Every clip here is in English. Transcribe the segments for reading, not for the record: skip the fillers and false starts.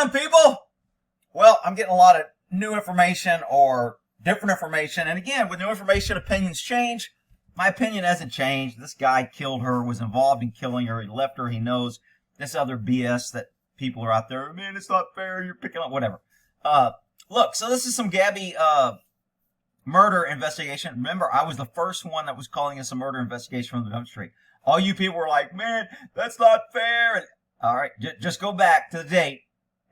doing, people? Well, I'm getting a lot of new information or different information. And again, with new information, opinions change. My opinion hasn't changed. This guy killed her, was involved in killing her. He left her. He knows this other BS that people are out there. Man, it's not fair. You're picking up whatever. Look, so this is some Gabby murder investigation. Remember, I was the first one that was calling this a murder investigation from the dump street. All you people were like, man, that's not fair. All right, just go back to the date.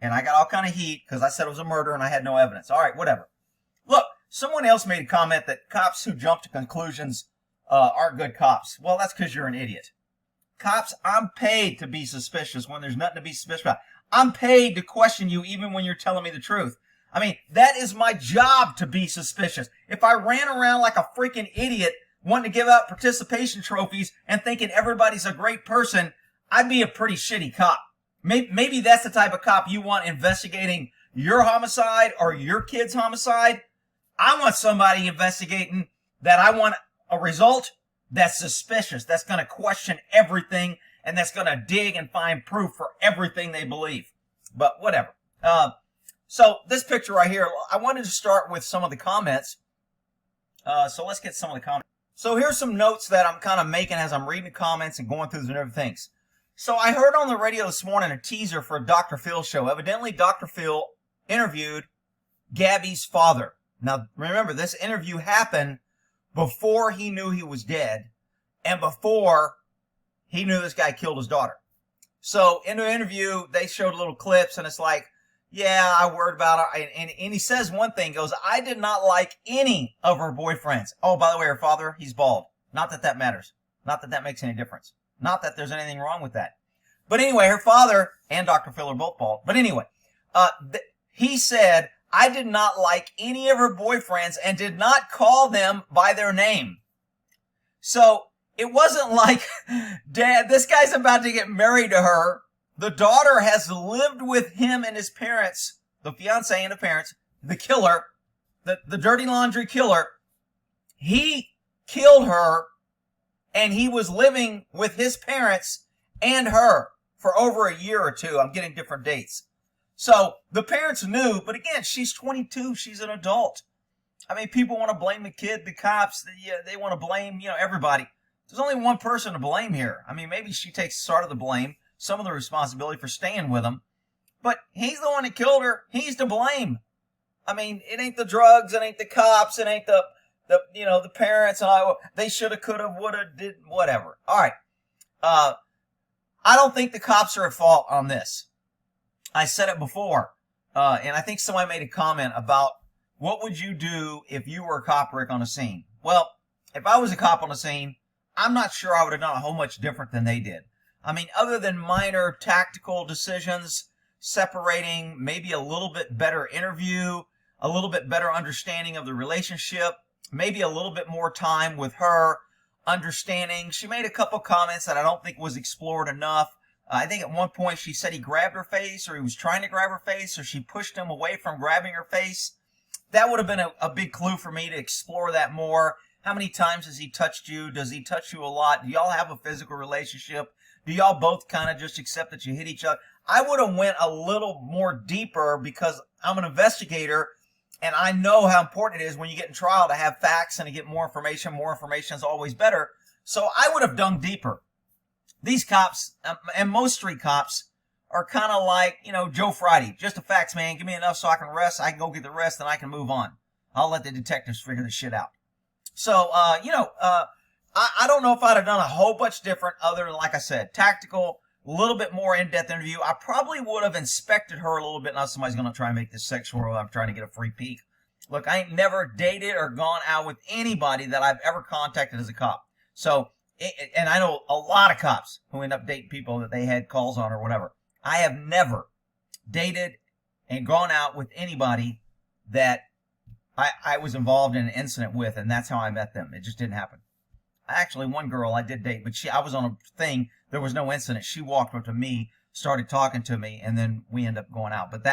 And I got all kind of heat because I said it was a murder and I had no evidence. All right, whatever. Look, someone else made a comment that cops who jump to conclusions aren't good cops. Well, that's because you're an idiot. Cops, I'm paid to be suspicious when there's nothing to be suspicious about. I'm paid to question you even when you're telling me the truth. I mean, that is my job, to be suspicious. If I ran around like a freaking idiot wanting to give out participation trophies and thinking everybody's a great person, I'd be a pretty shitty cop. Maybe that's the type of cop you want investigating your homicide or your kid's homicide. I want somebody investigating that I want a result that's suspicious, that's going to question everything, and that's going to dig and find proof for everything they believe. But whatever. So this picture right here, I wanted to start with some of the comments. So let's get some of the comments. So here's some notes that I'm kind of making as I'm reading the comments and going through the different things. So I heard on the radio this morning a teaser for a Dr. Phil show. Evidently, Dr. Phil interviewed Gabby's father. Now, remember, this interview happened before he knew he was dead and before he knew this guy killed his daughter. So in the interview, they showed little clips, and it's like, yeah, I worried about her. And he says one thing, goes, I did not like any of her boyfriends. Oh, by the way, her father, he's bald. Not that that matters. Not that that makes any difference. Not that there's anything wrong with that. But anyway, her father and Dr. Phil are both bald. But anyway, he said, I did not like any of her boyfriends and did not call them by their name. So it wasn't like, Dad, this guy's about to get married to her. The daughter has lived with him and his parents, the fiance and the parents, the killer, the dirty laundry killer. He killed her, and he was living with his parents and her for over a year or two. I'm getting different dates. So the parents knew, but again, she's 22. She's an adult. I mean, people want to blame the kid, the cops. They want to blame, everybody. There's only one person to blame here. I mean, maybe she takes sort of the blame, some of the responsibility for staying with him, but he's the one that killed her. He's to blame. I mean, it ain't the drugs. It ain't the cops. It ain't the parents. And they shoulda, coulda, woulda, did whatever. All right. I don't think the cops are at fault on this. I said it before, and I think somebody made a comment about what would you do if you were a cop, Rick, on a scene? Well, if I was a cop on a scene, I'm not sure I would have done a whole much different than they did. I mean, other than minor tactical decisions, separating, maybe a little bit better interview, a little bit better understanding of the relationship, maybe a little bit more time with her, understanding. She made a couple comments that I don't think was explored enough. I think at one point she said he grabbed her face, or he was trying to grab her face, or she pushed him away from grabbing her face. That would have been a big clue for me to explore that more. How many times has he touched you? Does he touch you a lot? Do y'all have a physical relationship? Do y'all both kind of just accept that you hit each other? I would have went a little more deeper because I'm an investigator, and I know how important it is when you get in trial to have facts and to get more information. More information is always better. So I would have dug deeper. These cops, and most street cops, are kind of like, Joe Friday. Just the facts, man. Give me enough so I can rest. I can go get the rest, and I can move on. I'll let the detectives figure this shit out. So, I don't know if I'd have done a whole bunch different other than, like I said, tactical, a little bit more in-depth interview. I probably would have inspected her a little bit. Now somebody's going to try and make this sexual. I'm trying to get a free peek. Look, I ain't never dated or gone out with anybody that I've ever contacted as a cop. So, and I know a lot of cops who end up dating people that they had calls on or whatever. I have never dated and gone out with anybody that I was involved in an incident with, and that's how I met them. It just didn't happen. Actually, one girl I did date, but I was on a thing. There was no incident. She walked up to me, started talking to me, and then we ended up going out. But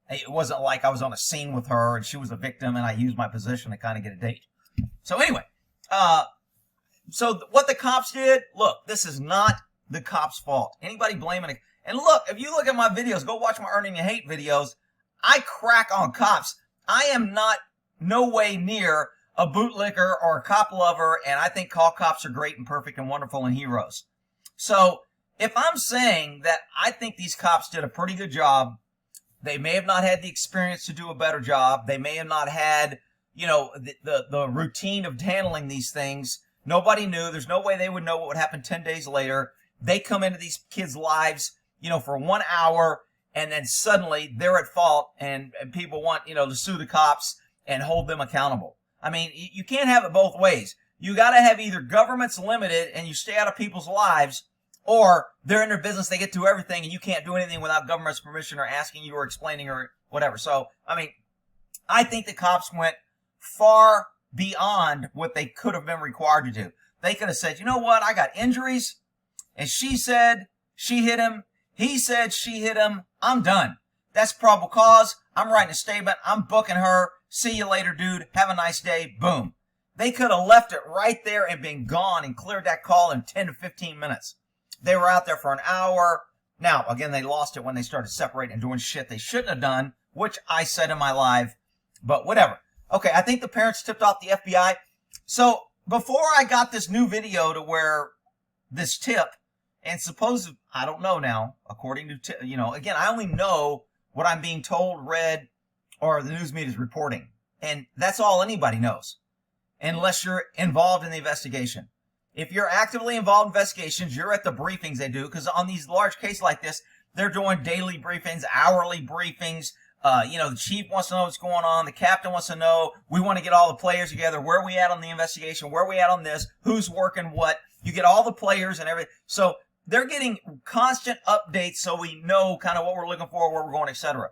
it wasn't like I was on a scene with her and she was a victim and I used my position to kind of get a date. So anyway, so what the cops did, look, this is not the cops' fault. Anybody blaming it, And look, if you look at my videos, go watch my Earning and Hate videos, I crack on cops. I am not no way near a bootlicker or a cop lover, and I think all cops are great and perfect and wonderful and heroes. So if I'm saying that I think these cops did a pretty good job, they may have not had the experience to do a better job. They may have not had, you know, the routine of handling these things. Nobody knew. There's no way they would know what would happen 10 days later. They come into these kids' lives, you know, for 1 hour, and then suddenly they're at fault, and people want, you know, to sue the cops and hold them accountable. I mean, you can't have it both ways. You got to have either government's limited and you stay out of people's lives, or they're in their business, they get to everything, and you can't do anything without government's permission or asking you or explaining or whatever. So, I mean, I think the cops went far beyond what they could have been required to do. They could have said, you know what, I got injuries, and she said she hit him, he said she hit him, I'm done. That's probable cause, I'm writing a statement, I'm booking her, see you later, dude, have a nice day, boom. They could have left it right there and been gone and cleared that call in 10 to 15 minutes. They were out there for an hour. Now, again, they lost it when they started separating and doing shit they shouldn't have done, which I said in my live, but whatever. Okay, I think the parents tipped off the FBI. So before I got this new video to where this tip, and suppose, I don't know now, according to, you know, again, I only know what I'm being told, read, or the news media is reporting. And that's all anybody knows, unless you're involved in the investigation. If you're actively involved in investigations, you're at the briefings they do, because on these large cases like this, they're doing daily briefings, hourly briefings. You know, the chief wants to know what's going on. The captain wants to know. We want to get all the players together. Where are we at on the investigation? Where are we at on this? Who's working what? You get all the players and everything. So they're getting constant updates so we know kind of what we're looking for, where we're going, etc.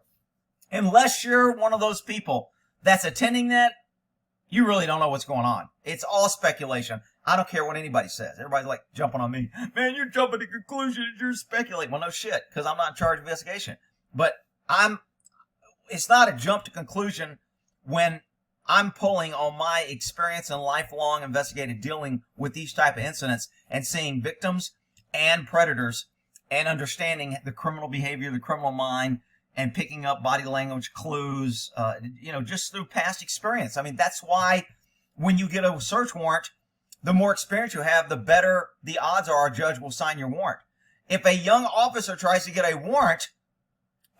Unless you're one of those people that's attending that, you really don't know what's going on. It's all speculation. I don't care what anybody says. Everybody's like jumping on me. Man, you're jumping to conclusions. You're speculating. Well, no shit, because I'm not in charge of investigation. But it's not a jump to conclusion when I'm pulling on my experience and lifelong investigative dealing with these type of incidents and seeing victims and predators and understanding the criminal behavior, the criminal mind, and picking up body language clues, you know, just through past experience. I mean, that's why when you get a search warrant, the more experience you have, the better the odds are a judge will sign your warrant. If a young officer tries to get a warrant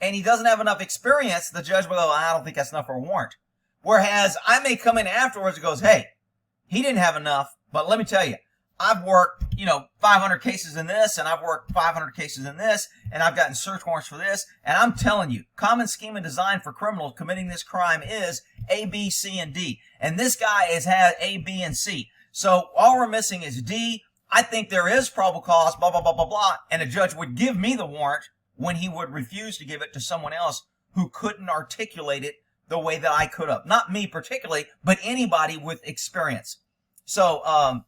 and he doesn't have enough experience, the judge will go, I don't think that's enough for a warrant. Whereas I may come in afterwards and goes, hey, he didn't have enough, but let me tell you, I've worked, you know, 500 cases in this, and I've worked 500 cases in this, and I've gotten search warrants for this, and I'm telling you, common scheme and design for criminals committing this crime is A, B, C, and D. And this guy has had A, B, and C. So all we're missing is D. I think there is probable cause, blah, blah, blah, blah, blah, and a judge would give me the warrant when he would refuse to give it to someone else who couldn't articulate it the way that I could have. Not me particularly, but anybody with experience. So,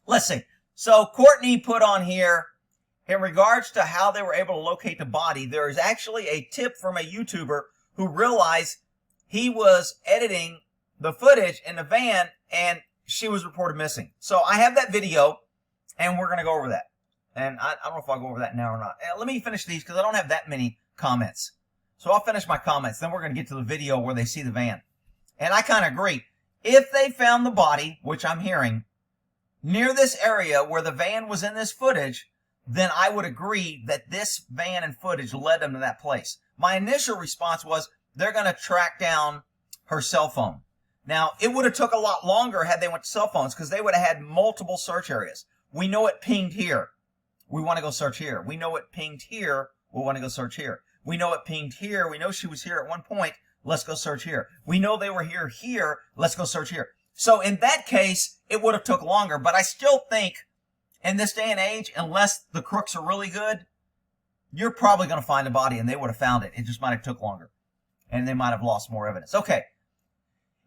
let's see. So Courtney put on here, in regards to how they were able to locate the body, there is actually a tip from a YouTuber who realized he was editing the footage in the van and she was reported missing. So I have that video and we're going to go over that. And I don't know if I'll go over that now or not. Let me finish these because I don't have that many comments. So I'll finish my comments. Then we're going to get to the video where they see the van. And I kind of agree. If they found the body, which I'm hearing, near this area where the van was in this footage, then I would agree that this van and footage led them to that place. My initial response was they're going to track down her cell phone. Now, it would have took a lot longer had they went to cell phones because they would have had multiple search areas. We know it pinged here. We want to go search here. We know it pinged here. We want to go search here. We know it pinged here. We know she was here at one point. Let's go search here. We know they were here. Let's go search here. So in that case, it would have took longer. But I still think in this day and age, unless the crooks are really good, you're probably going to find a body and they would have found it. It just might have took longer. And they might have lost more evidence. Okay.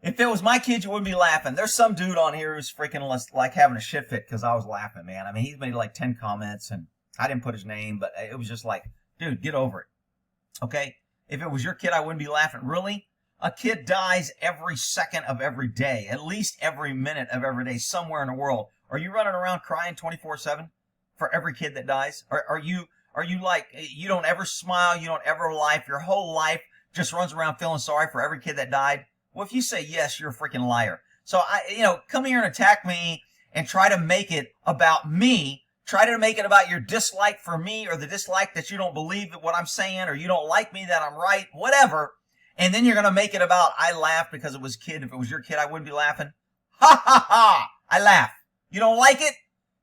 If it was my kids, you wouldn't be laughing. There's some dude on here who's freaking like having a shit fit because I was laughing, man. I mean, he's made like 10 comments and I didn't put his name, but it was just like, dude, get over it. Okay? If it was your kid, I wouldn't be laughing. Really? A kid dies every second of every day, at least every minute of every day somewhere in the world. Are you running around crying 24/7 for every kid that dies? Are you Are you like, you don't ever smile, you don't ever laugh, your whole life just runs around feeling sorry for every kid that died? Well, if you say yes, you're a freaking liar. So come here and attack me and try to make it about me. Try to make it about your dislike for me, or the dislike that you don't believe what I'm saying, or you don't like me, that I'm right, whatever. And then you're going to make it about, I laughed because it was a kid. If it was your kid, I wouldn't be laughing. Ha ha ha! I laugh. You don't like it?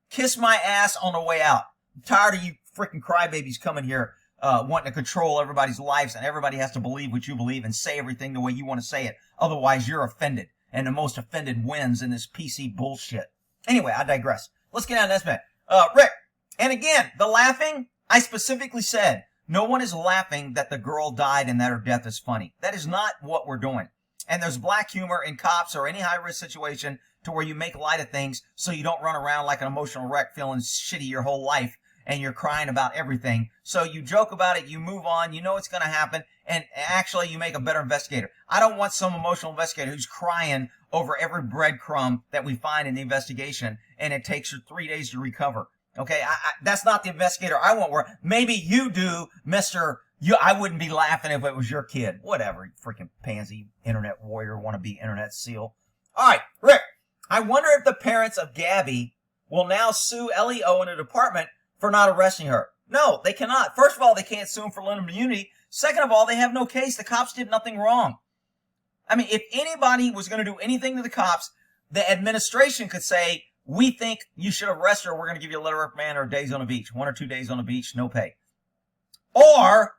Kiss my ass on the way out. I'm tired of you freaking crybabies coming here wanting to control everybody's lives, and everybody has to believe what you believe and say everything the way you want to say it. Otherwise, you're offended, and the most offended wins in this PC bullshit. Anyway, I digress. Let's get on to this man. Rick, and again, the laughing, I specifically said, no one is laughing that the girl died and that her death is funny. That is not what we're doing. And there's black humor in cops or any high-risk situation to where you make light of things so you don't run around like an emotional wreck feeling shitty your whole life and you're crying about everything. So you joke about it, you move on, you know it's going to happen, and actually you make a better investigator. I don't want some emotional investigator who's crying over every breadcrumb that we find in the investigation, and it takes you 3 days to recover. Okay, that's not the investigator I want. Where maybe you do, Mister. I wouldn't be laughing if it was your kid. Whatever, you freaking pansy, internet warrior, wannabe internet seal. All right, Rick. I wonder if the parents of Gabby will now sue LEO and the department for not arresting her. No, they cannot. First of all, they can't sue him for limited immunity. Second of all, they have no case. The cops did nothing wrong. I mean, if anybody was going to do anything to the cops, the administration could say, we think you should arrest her. We're going to give you a letter of reprimand or days on the beach. 1 or 2 days on the beach, no pay. Or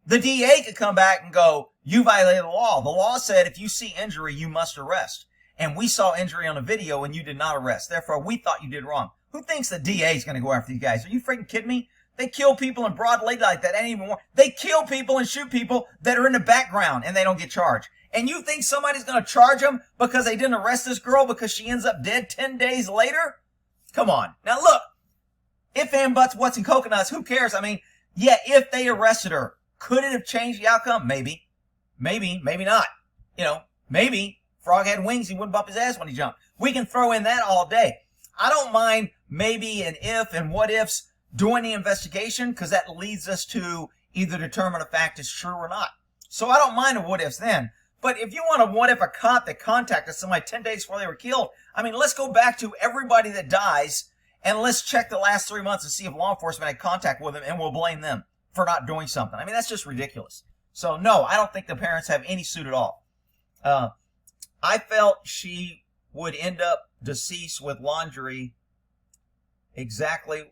the DA could come back and go, you violated the law. The law said if you see injury, you must arrest. And we saw injury on the video and you did not arrest. Therefore, we thought you did wrong. Who thinks the DA is going to go after these guys? Are you freaking kidding me? They kill people in broad daylight that ain't even war. They kill people and shoot people that are in the background and they don't get charged. And you think somebody's going to charge them because they didn't arrest this girl because she ends up dead 10 days later? Come on. Now look, if and buts, what's and coconuts, who cares? I mean, yeah, if they arrested her, could it have changed the outcome? Maybe. Maybe not. Maybe. Frog had wings, he wouldn't bump his ass when he jumped. We can throw in that all day. I don't mind maybe and if and what ifs doing the investigation, because that leads us to either determine a fact is true or not. So I don't mind the what ifs then. But if you want to what if a cop that contacted somebody 10 days before they were killed, I mean, let's go back to everybody that dies and let's check the last 3 months and see if law enforcement had contact with them, and we'll blame them for not doing something. I mean, that's just ridiculous. So no, I don't think the parents have any suit at all. I felt she would end up deceased with laundry. Exactly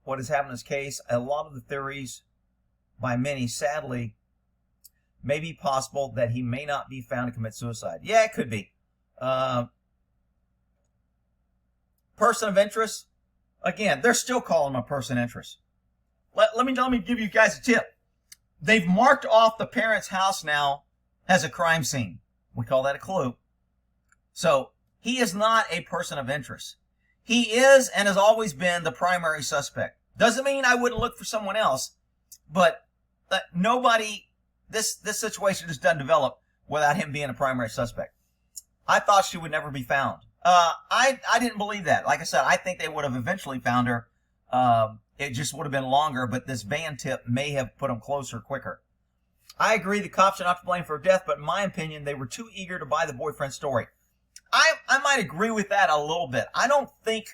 what has happened in this case. A lot of the theories by many, sadly, may be possible that he may not be found to commit suicide. Yeah, it could be. Person of interest. Again, they're still calling him a person of interest. Let me give you guys a tip. They've marked off the parents' house now as a crime scene. We call that a clue. So he is not a person of interest. He is and has always been the primary suspect. Doesn't mean I wouldn't look for someone else, but nobody, this situation just doesn't develop without him being a primary suspect. I thought she would never be found. I didn't believe that. Like I said, I think they would have eventually found her. It just would have been longer, but this van tip may have put them closer quicker. I agree the cops are not to blame for her death, but in my opinion, they were too eager to buy the boyfriend's story. I might agree with that a little bit. I don't think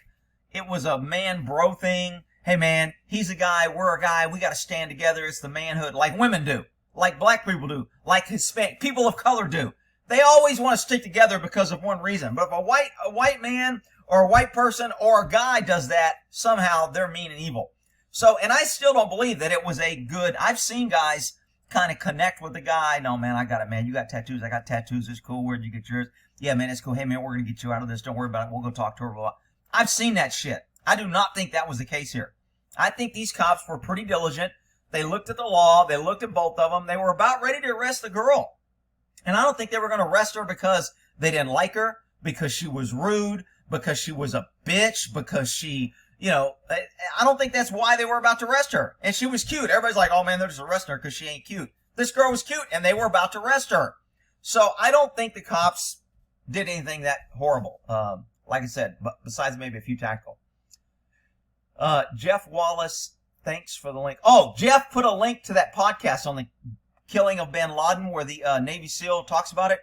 it was a man-bro thing. Hey, man, he's a guy, we're a guy, we got to stand together. It's the manhood, like women do, like black people do, like Hispanic people of color do. They always want to stick together because of one reason. But if a white man or a white person or a guy does that, somehow they're mean and evil. So, and I still don't believe that it was a good, I've seen guys kind of connect with the guy. No, man, I got it, man. You got tattoos. I got tattoos. It's cool. Where'd you get yours? Yeah, man, it's cool. Hey, man, we're going to get you out of this. Don't worry about it. We'll go talk to her. Blah, blah. I've seen that shit. I do not think that was the case here. I think these cops were pretty diligent. They looked at the law. They looked at both of them. They were about ready to arrest the girl. And I don't think they were going to arrest her because they didn't like her, because she was rude, because she was a bitch, because she, I don't think that's why they were about to arrest her. And she was cute. Everybody's like, oh, man, they're just arresting her because she ain't cute. This girl was cute, and they were about to arrest her. So I don't think the cops did anything that horrible. Like I said, besides maybe a few tactical. Jeff Wallace, Thanks for the link. Oh, Jeff put a link to that podcast on the killing of bin Laden where the Navy SEAL talks about it.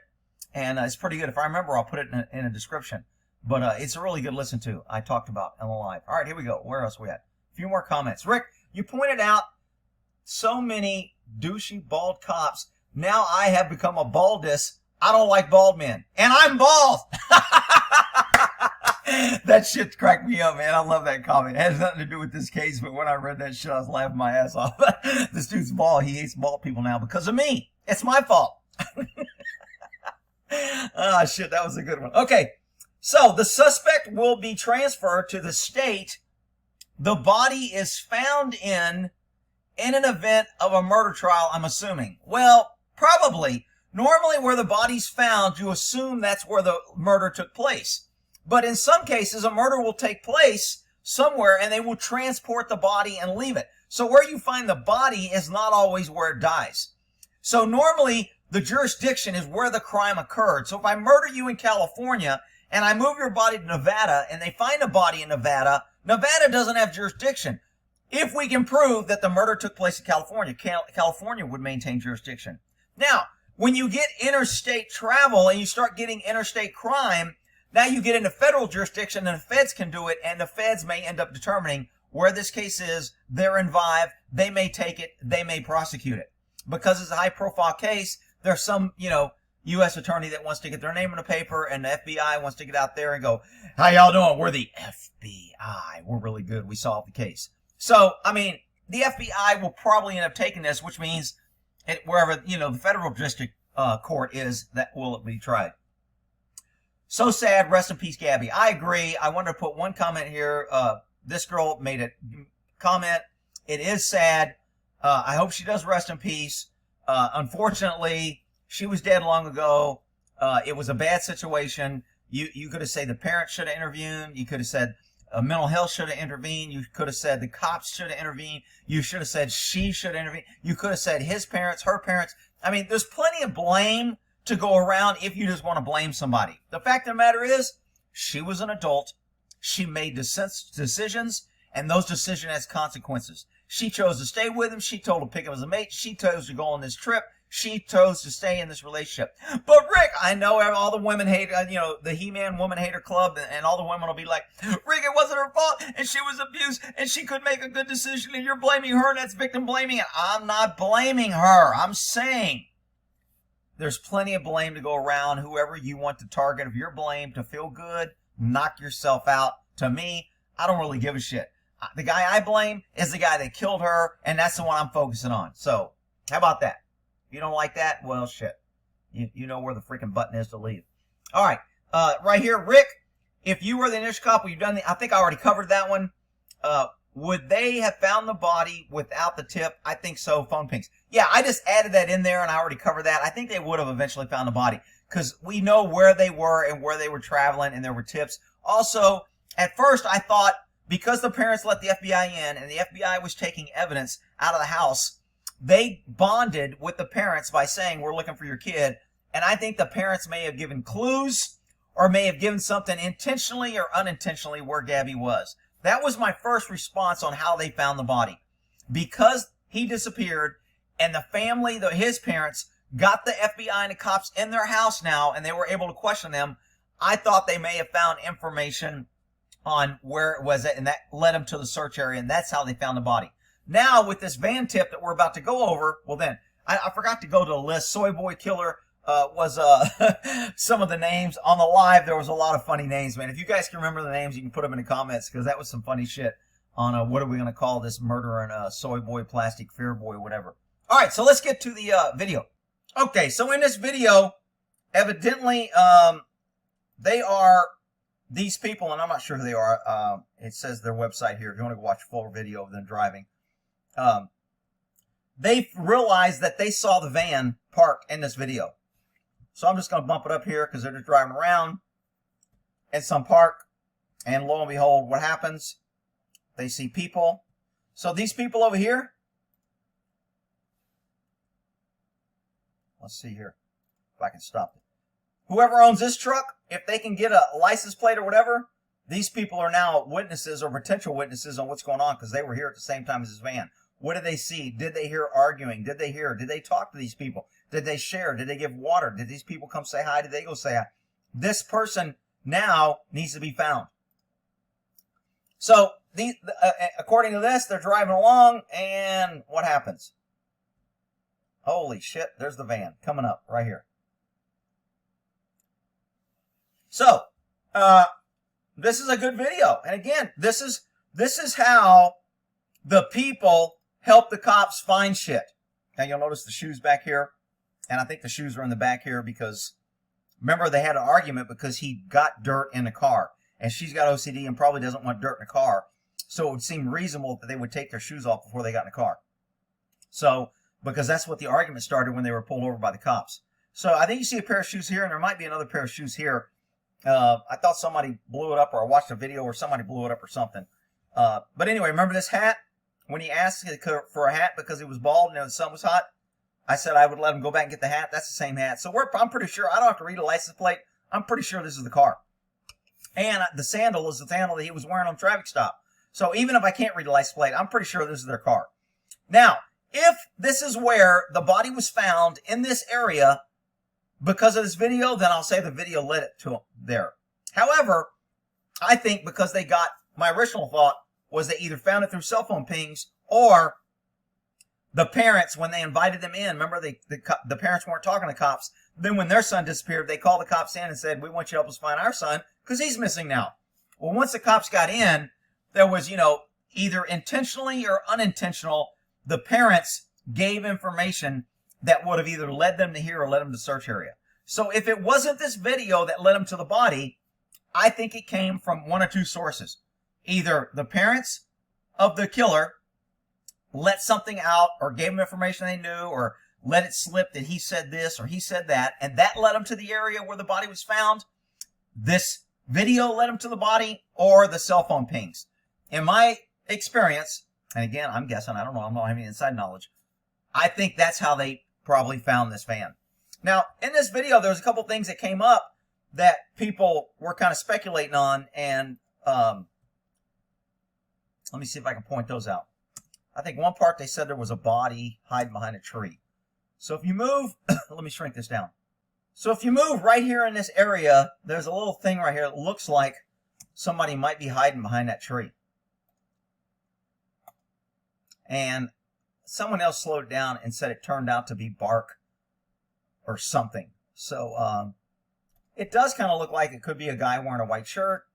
And it's pretty good. If I remember, I'll put it in a description. But it's a really good listen to. I talked about on the live. All right, here we go. Where else we at? A few more comments. Rick, you pointed out so many douchey bald cops. Now I have become a baldess. I don't like bald men. And I'm bald! That shit cracked me up, man. I love that comment. It has nothing to do with this case, but when I read that shit, I was laughing my ass off. This dude's bald. He hates bald people now because of me. It's my fault. Ah, shit, that was a good one. Okay, so the suspect will be transferred to the state the body is found in an event of a murder trial, I'm assuming. Well, probably. Normally where the body's found, you assume that's where the murder took place. But in some cases, a murder will take place somewhere and they will transport the body and leave it. So where you find the body is not always where it dies. So normally the jurisdiction is where the crime occurred. So if I murder you in California and I move your body to Nevada and they find a body in Nevada, Nevada doesn't have jurisdiction. If we can prove that the murder took place in California, California would maintain jurisdiction. Now, when you get interstate travel and you start getting interstate crime, now you get into federal jurisdiction and the feds can do it, and the feds may end up determining where this case is. They're involved. They may take it. They may prosecute it. Because it's a high-profile case, there's some, U.S. attorney that wants to get their name in the paper, and the FBI wants to get out there and go, how y'all doing? We're the FBI. We're really good. We solved the case. So, the FBI will probably end up taking this, which means wherever, the federal district court is, that will be tried. So sad. Rest in peace, Gabby. I agree. I wanted to put one comment here. This girl made a comment. It is sad. I hope she does rest in peace. Unfortunately, she was dead long ago. It was a bad situation. You could have said the parents should have intervened. You could have said mental health should have intervened. You could have said the cops should have intervened. You should have said she should have intervened. You could have said his parents, her parents. There's plenty of blame to go around if you just want to blame somebody. The fact of the matter is, she was an adult. She made decisions, and those decisions has consequences. She chose to stay with him. She told him to pick him as a mate. She chose to go on this trip. She chose to stay in this relationship. But Rick, I know all the women hate, the He-Man Woman Hater Club, and all the women will be like, Rick, it wasn't her fault, and she was abused, and she couldn't make a good decision, and you're blaming her, and that's victim blaming. And I'm not blaming her. I'm saying there's plenty of blame to go around. Whoever you want to target of your blame to feel good, knock yourself out. To me, I don't really give a shit. The guy I blame is the guy that killed her, and that's the one I'm focusing on. So, how about that? If you don't like that, well, shit. You know where the freaking button is to leave. All right. Right here, Rick, if you were the initial cop, you've done I think I already covered that one. Would they have found the body without the tip? I think so. Phone pings. Yeah, I just added that in there, and I already covered that. I think they would have eventually found the body because we know where they were and where they were traveling, and there were tips. Also, at first, I thought because the parents let the FBI in and the FBI was taking evidence out of the house, they bonded with the parents by saying, we're looking for your kid. And I think the parents may have given clues or may have given something intentionally or unintentionally where Gabby was. That was my first response on how they found the body. Because he disappeared and the family, his parents, got the FBI and the cops in their house now and they were able to question them, I thought they may have found information on where it was at, and that led them to the search area, and that's how they found the body. Now, with this van tip that we're about to go over, well then, I forgot to go to the list. Soy Boy Killer was some of the names. On the live, there was a lot of funny names, man. If you guys can remember the names, you can put them in the comments, because that was some funny shit on what are we going to call this murdering Soy Boy, Plastic Fear Boy, whatever. All right, so let's get to the video. Okay, so in this video, evidently, they are these people, and I'm not sure who they are. It says their website here. If you want to watch a full video of them driving. They realized that they saw the van parked in this video. So I'm just going to bump it up here because they're just driving around in some park. And lo and behold, what happens? They see people. So these people over here. Let's see here if I can stop it. Whoever owns this truck, if they can get a license plate or whatever, these people are now witnesses or potential witnesses on what's going on because they were here at the same time as his van. What did they see? Did they hear arguing? Did they talk to these people? Did they share? Did they give water? Did these people come say hi? Did they go say hi? This person now needs to be found. So, according to this, they're driving along, and what happens? Holy shit, there's the van coming up right here. So, this is a good video. And again, this is how the people help the cops find shit. Now, you'll notice the shoes back here. And I think the shoes are in the back here because, remember, they had an argument because he got dirt in the car. And she's got OCD and probably doesn't want dirt in the car. So it would seem reasonable that they would take their shoes off before they got in the car. So, because that's what the argument started when they were pulled over by the cops. So I think you see a pair of shoes here, and there might be another pair of shoes here. I thought somebody blew it up, or I watched a video where somebody blew it up or something. But anyway, remember this hat? When he asked for a hat because he was bald and the sun was hot, I said I would let him go back and get the hat. That's the same hat. So I'm pretty sure, I don't have to read a license plate. I'm pretty sure this is the car. And the sandal is the sandal that he was wearing on traffic stop. So even if I can't read the license plate, I'm pretty sure this is their car. Now, if this is where the body was found in this area because of this video, then I'll say the video led it to there. However, I think because they got, my original thought was they either found it through cell phone pings or the parents, when they invited them in, remember the parents weren't talking to cops. Then when their son disappeared, they called the cops in and said, we want you to help us find our son because he's missing now. Well, once the cops got in, there was, either intentionally or unintentional, the parents gave information that would have either led them to here or led them to the search area. So if it wasn't this video that led them to the body, I think it came from one or two sources. Either the parents of the killer let something out or gave them information they knew or let it slip that he said this or he said that, and that led them to the area where the body was found. This video led them to the body, or the cell phone pings. In my experience, and again, I'm guessing, I don't know, I'm not having inside knowledge, I think that's how they probably found this van. Now, in this video, there's a couple things that came up that people were kind of speculating on, and let me see if I can point those out. I think one part they said there was a body hiding behind a tree. So if you move, let me shrink this down. So if you move right here in this area, there's a little thing right here that looks like somebody might be hiding behind that tree. And someone else slowed it down and said it turned out to be bark or something. So it does kind of look like it could be a guy wearing a white shirt.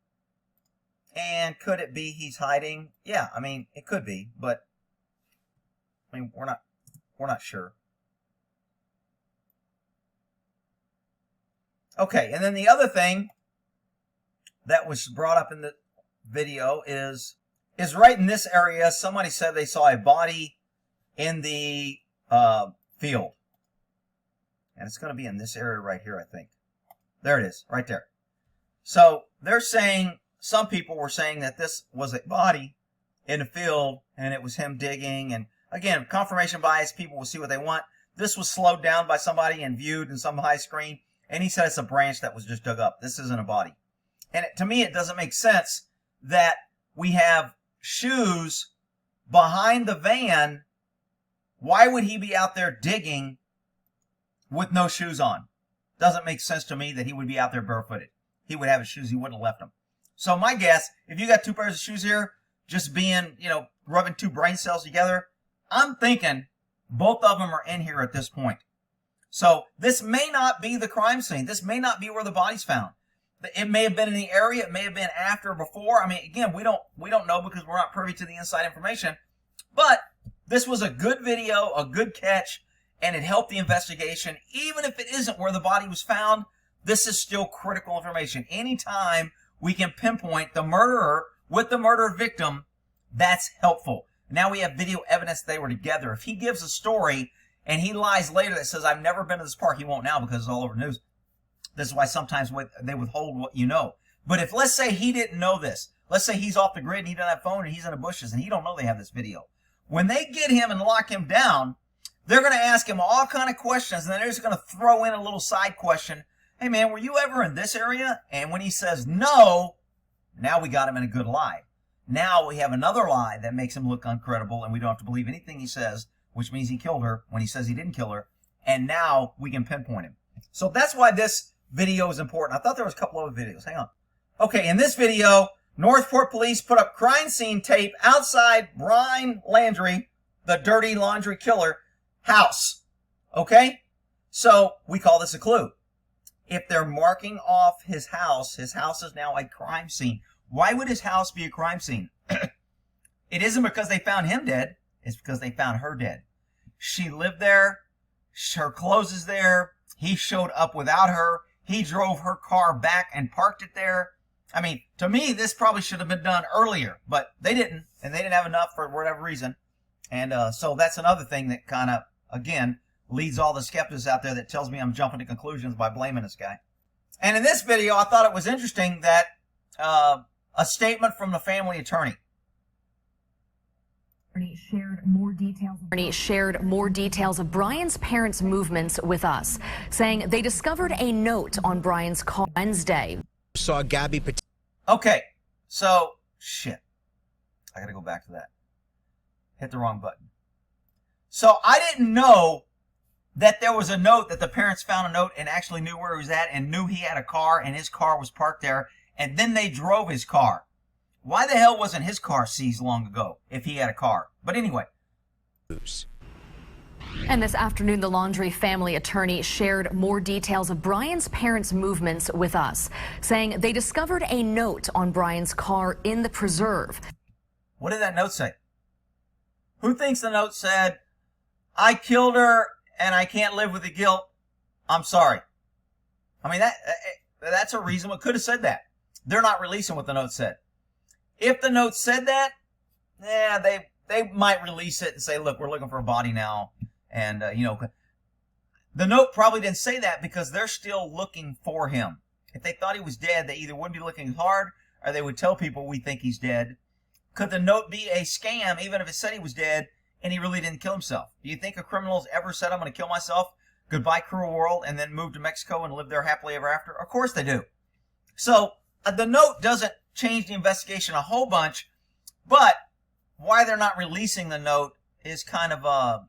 And could it be he's hiding? Yeah, I mean, it could be, but I mean, we're not sure. Okay, and then the other thing that was brought up in the video is right in this area, somebody said they saw a body in the field. And it's going to be in this area right here, I think. There it is, right there. So they're saying, some people were saying that this was a body in the field and it was him digging. And again, confirmation bias, people will see what they want. This was slowed down by somebody and viewed in some high screen. And he said it's a branch that was just dug up. This isn't a body. And to me, it doesn't make sense that we have shoes behind the van. Why would he be out there digging with no shoes on? Doesn't make sense to me that he would be out there barefooted. He would have his shoes. He wouldn't have left them. So my guess, if you got two pairs of shoes here, just being, rubbing two brain cells together, I'm thinking both of them are in here at this point. So this may not be the crime scene. This may not be where the body's found. It may have been in the area. It may have been after or before. I mean, again, we don't know because we're not privy to the inside information. But this was a good video, a good catch, and it helped the investigation. Even if it isn't where the body was found, this is still critical information. Anytime we can pinpoint the murderer with the murder victim, that's helpful. Now we have video evidence they were together. If he gives a story and he lies later that says, I've never been to this park, he won't now because it's all over the news. This is why sometimes they withhold what you know. But if, let's say, he didn't know this. Let's say he's off the grid and he doesn't have phone and he's in the bushes and he don't know they have this video. When they get him and lock him down, they're going to ask him all kind of questions, and then they're just going to throw in a little side question. Hey, man, were you ever in this area? And when he says no, Now we got him in a good lie. Now we have another lie that makes him look uncredible, and we don't have to believe anything he says, which means he killed her when he says he didn't kill her. And now we can pinpoint him. So that's why this video is important. I thought there was a couple other videos. Hang on. Okay, in this video, Northport police put up crime scene tape outside Brian Landry, the dirty laundry killer, house. Okay? So we call this a clue. If they're marking off his house is now a crime scene. Why would his house be a crime scene? It isn't because they found him dead. It's because they found her dead. She lived there. Her clothes is there. He showed up without her. He drove her car back and parked it there. I mean, to me, this probably should have been done earlier, but they didn't, and they didn't have enough for whatever reason. And so that's another thing that kind of, again, leads all the skeptics out there that tells me I'm jumping to conclusions by blaming this guy. And in this video, I thought it was interesting that a statement from the family attorney. Shared more details of Brian's parents' movements with us, saying they discovered a note on Brian's car Wednesday. Saw Gabby Petito. Okay, so, shit. I gotta go back to that. Hit the wrong button. So, I didn't know that there was a note, that the parents found a note and actually knew where he was at and knew he had a car and his car was parked there, and then they drove his car. Why the hell wasn't his car seized long ago if he had a car? But anyway. And this afternoon, the Laundry family attorney shared more details of Brian's parents' movements with us, saying they discovered a note on Brian's car in the preserve. What did that note say? Who thinks the note said, I killed her and I can't live with the guilt. I'm sorry. I mean, that's a reason. It could have said that. They're not releasing what the note said. If the note said that, yeah, they might release it and say, look, we're looking for a body now. And, you know, the note probably didn't say that because they're still looking for him. If they thought he was dead, they either wouldn't be looking hard or they would tell people we think he's dead. Could the note be a scam, even if it said he was dead and he really didn't kill himself? Do you think a criminal's ever said, I'm going to kill myself, goodbye cruel world, and then move to Mexico and live there happily ever after? Of course they do. So the note doesn't change the investigation a whole bunch, but why they're not releasing the note is kind of, I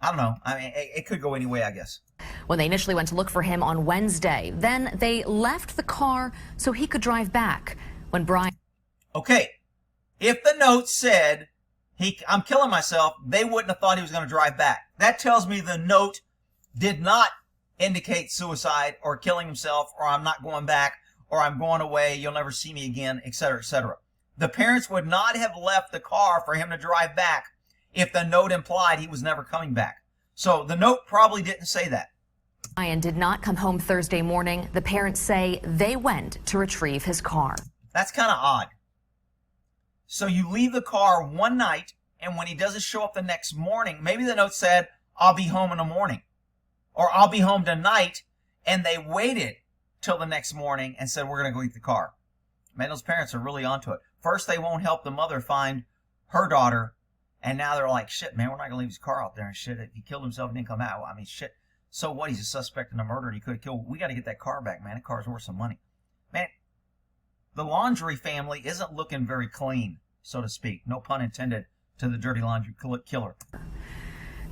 don't know. I mean, it could go any way, I guess. When they initially went to look for him on Wednesday, then they left the car so he could drive back. When Brian... Okay, if the note said, I'm killing myself, they wouldn't have thought he was going to drive back. That tells me the note did not indicate suicide or killing himself or I'm not going back or I'm going away, you'll never see me again, etc., etc. The parents would not have left the car for him to drive back if the note implied he was never coming back. So the note probably didn't say that. Brian did not come home Thursday morning. The parents say they went to retrieve his car. That's kind of odd. So you leave the car one night, and when he doesn't show up the next morning, maybe the note said, I'll be home in the morning. Or I'll be home tonight, and they waited till the next morning and said, we're going to go get the car. Man, those parents are really onto it. First, they won't help the mother find her daughter, and now they're like, shit, man, we're not going to leave his car out there and shit. If he killed himself and didn't come out, I mean, shit. So what? He's a suspect in a murder and he could have killed. We got to get that car back, man. That car's worth some money. Man, the Laundry family isn't looking very clean, so to speak. No pun intended to the dirty laundry killer.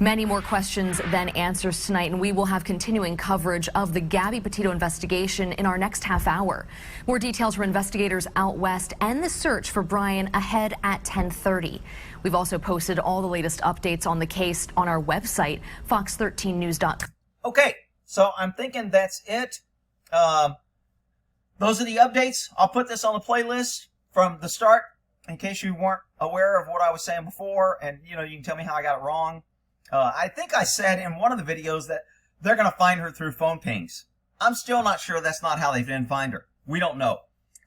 Many more questions than answers tonight, and we will have continuing coverage of the Gabby Petito investigation in our next half hour. More details from investigators out west and the search for Brian ahead at 10:30. We've also posted all the latest updates on the case on our website, fox13news.com. Okay, so I'm thinking that's it. Those are the updates. I'll put this on the playlist from the start in case you weren't aware of what I was saying before, and you can tell me how I got it wrong. I think I said in one of the videos that they're going to find her through phone pings. I'm still not sure that's not how they didn't find her. We don't know.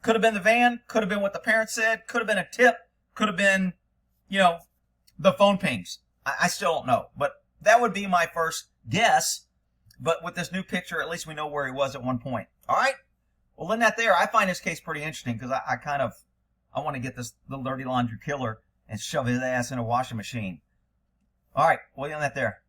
Could have been the van, could have been what the parents said, could have been a tip, could have been, the phone pings. I still don't know, but that would be my first guess. But with this new picture, at least we know where he was at one point. All right? Well, in that there, I find this case pretty interesting because I want to get this little dirty laundry killer and shove his ass in a washing machine. All right, well, in that there.